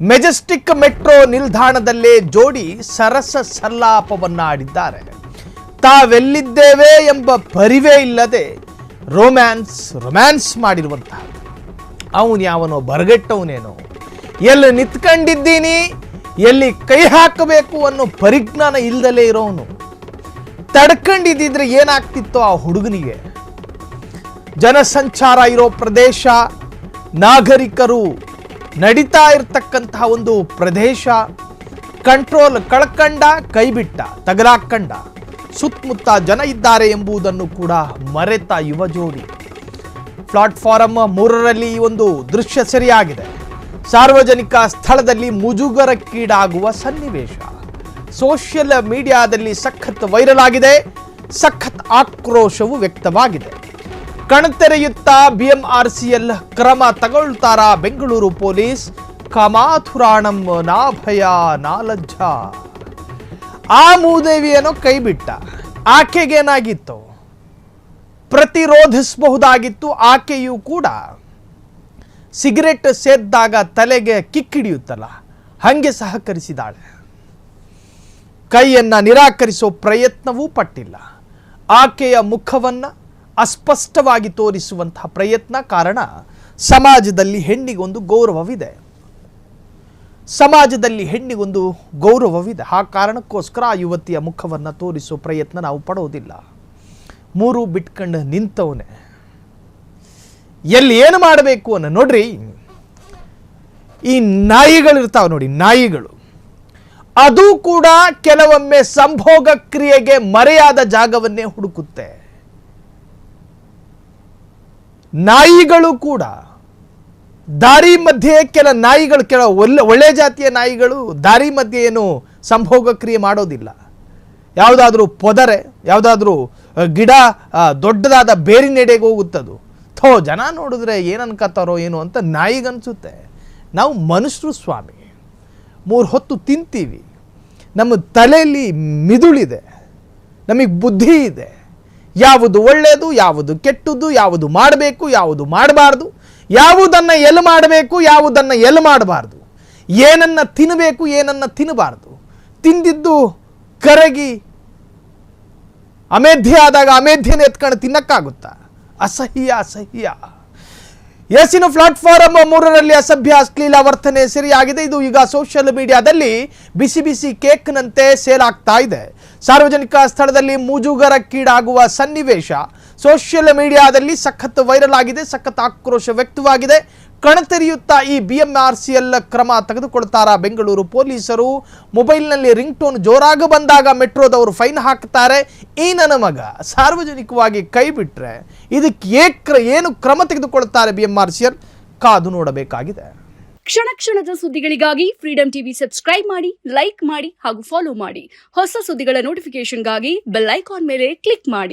Majestic metro ನಿಲ್ದಾಣದಲ್ಲೇ ಜೋಡಿ ಸರಸ ಸಲ್ಲಾಪವನ್ನ ಆಡಿದ್ದಾರೆ. ತಾವೆಲ್ಲಿದ್ದೇವೆ ಎಂಬ ಪರಿವೇ ಇಲ್ಲದೆ ರೊಮ್ಯಾನ್ಸ್ ಮಾಡಿರುವಂತಹ ಅವನು ಯಾವನೋ ಬರಗಟ್ಟವನೇನೋ, ಎಲ್ಲಿ ನಿಂತ್ಕೊಂಡಿದ್ದೀನಿ, ಎಲ್ಲಿ ಕೈ ಹಾಕಬೇಕು ಅನ್ನೋ ಪರಿಜ್ಞಾನ ಇಲ್ದಲೇ ಇರೋನು. ತಡ್ಕೊಂಡಿದ್ದಿದ್ರೆ ಏನಾಗ್ತಿತ್ತೋ ಆ ಹುಡುಗನಿಗೆ. ಜನಸಂಚಾರ ಇರೋ ಪ್ರದೇಶ, ನಾಗರಿಕರು ನಡೀತಾ ಇರ್ತಕ್ಕಂತಹ ಒಂದು ಪ್ರದೇಶ, ಕಂಟ್ರೋಲ್ ಕಳ್ಕಂಡ, ಕೈಬಿಟ್ಟ, ತಗಲಾಕಂಡ, ಸುತ್ತಮುತ್ತ ಜನ ಇದ್ದಾರೆ ಎಂಬುದನ್ನು ಕೂಡ ಮರೆತ ಯುವ ಜೋಡಿ. ಪ್ಲಾಟ್ಫಾರಂ 3ರಲ್ಲಿ ಈ ಒಂದು ದೃಶ್ಯ ಸೆರೆಯಾಗಿದೆ. ಸಾರ್ವಜನಿಕ ಸ್ಥಳದಲ್ಲಿ ಮುಜುಗರಕ್ಕೀಡಾಗುವ ಸನ್ನಿವೇಶ ಸೋಷಿಯಲ್ ಮೀಡಿಯಾದಲ್ಲಿ ಸಖತ್ ವೈರಲ್ ಆಗಿದೆ. ಸಖತ್ ಆಕ್ರೋಶವು ವ್ಯಕ್ತವಾಗಿದೆ. ಕಣ್ತೆರೆಯುತ್ತಾ ಬಿಎಂಆರ್ಸಿಎಲ್ ಕ್ರಮ ತಗೊಳ್ತಾರಾ ಬೆಂಗಳೂರು ಪೊಲೀಸ್? ಕಮಾಥುರಾಣಂ ನಾ ಭಯ ನಾ ಲಜ್ಜ. ಆ ಮೂದೇವಿಯೇನೋ ಕೈಬಿಟ್ಟ. ಆಕೆಗೇನಾಗಿತ್ತು? ಪ್ರತಿರೋಧಿಸಬಹುದಾಗಿತ್ತು. ಆಕೆಯೂ ಕೂಡ ಸಿಗರೆಟ್ ಸೇದ್ದಾಗ ತಲೆಗೆ ಕಿಕ್ಕಿಡಿಯುತ್ತಲ್ಲ, ಹಾಗೆ ಸಹಕರಿಸಿದಾಳೆ. ಕೈಯನ್ನು ನಿರಾಕರಿಸೋ ಪ್ರಯತ್ನವೂ ಪಟ್ಟಿಲ್ಲ. ಆಕೆಯ ಮುಖವನ್ನು ಅಸ್ಪಷ್ಟವಾಗಿ ತೋರಿಸುವಂತಹ ಪ್ರಯತ್ನ. ಕಾರಣ, ಸಮಾಜದಲ್ಲಿ ಹೆಣ್ಣಿಗೊಂದು ಗೌರವವಿದೆ. ಸಮಾಜದಲ್ಲಿ ಹೆಣ್ಣಿಗೊಂದು ಗೌರವವಿದೆ. ಆ ಕಾರಣಕ್ಕೋಸ್ಕರ ಆ ಯುವತಿಯ ಮುಖವನ್ನು ತೋರಿಸೋ ಪ್ರಯತ್ನ ನಾವು ಪಡೋದಿಲ್ಲ. 3 ಬಿಟ್ಕೊಂಡು ನಿಂತವನೇ. ಎಲ್ಲಿ ಏನು ಮಾಡಬೇಕು ಅನ್ನೋ ನೋಡ್ರಿ. ಈ ನಾಯಿಗಳಿರ್ತಾವೆ ನೋಡಿ, ನಾಯಿಗಳು. ಅದು ಕೂಡ ಕೆಲವೊಮ್ಮೆ ಸಂಭೋಗ ಕ್ರಿಯೆಗೆ ಮರೆಯಾದ ಜಾಗವನ್ನೇ ಹುಡುಕುತ್ತೆ. ನಾಯಿಗಳು ಕೂಡ ದಾರಿ ಮಧ್ಯೆ ಕೆಲ ನಾಯಿಗಳು, ಕೆಲ ಒಳ್ಳೆ ಜಾತಿಯ ನಾಯಿಗಳು ದಾರಿ ಮಧ್ಯೆ ಏನು ಸಂಭೋಗ ಕ್ರಿಯೆ ಮಾಡೋದಿಲ್ಲ. ಯಾವುದಾದ್ರೂ ಪೊದರೆ, ಯಾವುದಾದ್ರೂ ಗಿಡ, ದೊಡ್ಡದಾದ ಬೇರಿನೆಡೆಗೆ ಹೋಗುತ್ತದು. ಜನ ನೋಡಿದ್ರೆ ಏನನ್ಕತ್ತಾರೋ ಏನೋ ಅಂತ ನಾಯಿಗನ್ಸುತ್ತೆ. ನಾವು ಮನುಷ್ಯರು ಸ್ವಾಮಿ, 3 ಹೊತ್ತು ತಿಂತೀವಿ. ನಮ್ಮ ತಲೆಯಲ್ಲಿ ಮಿದುಳಿದೆ, ನಮಗೆ ಬುದ್ಧಿ ಇದೆ. ಯಾವುದು ಒಳ್ಳೆಯದು, ಯಾವುದು ಕೆಟ್ಟದ್ದು, ಯಾವುದು ಮಾಡಬೇಕು, ಯಾವುದು ಮಾಡಬಾರ್ದು, ಯಾವುದನ್ನು ಎಲ್ಲಿ ಮಾಡಬೇಕು, ಯಾವುದನ್ನು ಎಲ್ಲಿ ಮಾಡಬಾರ್ದು, ಏನನ್ನು ತಿನ್ನಬೇಕು, ಏನನ್ನು ತಿನ್ನಬಾರ್ದು. ತಿಂದಿದ್ದು ಕರಗಿ ಅಮೇಧ್ಯ ಆದಾಗ ಅಮೇಧ್ಯನ ಎತ್ಕೊಂಡು ತಿನ್ನಕ್ಕಾಗುತ್ತಾ? ಅಸಹ್ಯ. ಎಸಿನ ಪ್ಲಾಟ್ಫಾರಂ 3ರಲ್ಲಿ ಅಸಭ್ಯ ಅಶ್ಲೀಲ ವರ್ತನೆ ಸೆರೆಯಾಗಿದೆ. ಇದು ಈಗ ಸೋಷಿಯಲ್ ಮೀಡಿಯಾದಲ್ಲಿ ಬಿಸಿ ಕೇಕ್ನಂತೆ ಸೇಲ್ ಆಗ್ತಾ ಇದೆ. ಸಾರ್ವಜನಿಕ ಸ್ಥಳದಲ್ಲಿ ಮುಜುಗರಕ್ಕೀಡಾಗುವ ಸನ್ನಿವೇಶ ಸೋಷಿಯಲ್ ಮೀಡಿಯಾದಲ್ಲಿ ಸಖತ್ ವೈರಲ್ ಆಗಿದೆ. ಸಖತ್ ಆಕ್ರೋಶ ವ್ಯಕ್ತವಾಗಿದೆ. ಕಣ್ತೆರೆಯುತ್ತಾ ಈ ಬಿಎಂಆರ್ಸಿಎಲ್ ಕ್ರಮ ತೆಗೆದುಕೊಳ್ತಾರಾ ಬೆಂಗಳೂರು ಪೊಲೀಸರು? ಮೊಬೈಲ್ನಲ್ಲಿ ರಿಂಗ್ ಟೋನ್ ಜೋರಾಗಿ ಬಂದಾಗ ಮೆಟ್ರೋದವರು ಫೈನ್ ಹಾಕ್ತಾರೆ. ಈ ನನ್ನ ಮಗ ಸಾರ್ವಜನಿಕವಾಗಿ ಕೈ ಬಿಟ್ರೆ ಇದಕ್ಕೆ ಏನು ಕ್ರಮ ತೆಗೆದುಕೊಳ್ತಾರೆ ಬಿಎಂಆರ್ಸಿಎಲ್? ಕಾದು ನೋಡಬೇಕಾಗಿದೆ. ಕ್ಷಣದ ಸುದ್ದಿಗಳಿಗಾಗಿ ಫ್ರೀಡಂ ಟಿವಿ ಸಬ್ಸ್ಕ್ರೈಬ್ ಮಾಡಿ, ಲೈಕ್ ಮಾಡಿ ಹಾಗೂ ಫಾಲೋ ಮಾಡಿ. ಹೊಸ ಸುದ್ದಿಗಳ ನೋಟಿಫಿಕೇಶನ್ಗಾಗಿ ಬೆಲ್ ಐಕಾನ್ ಮೇಲೆ ಕ್ಲಿಕ್ ಮಾಡಿ.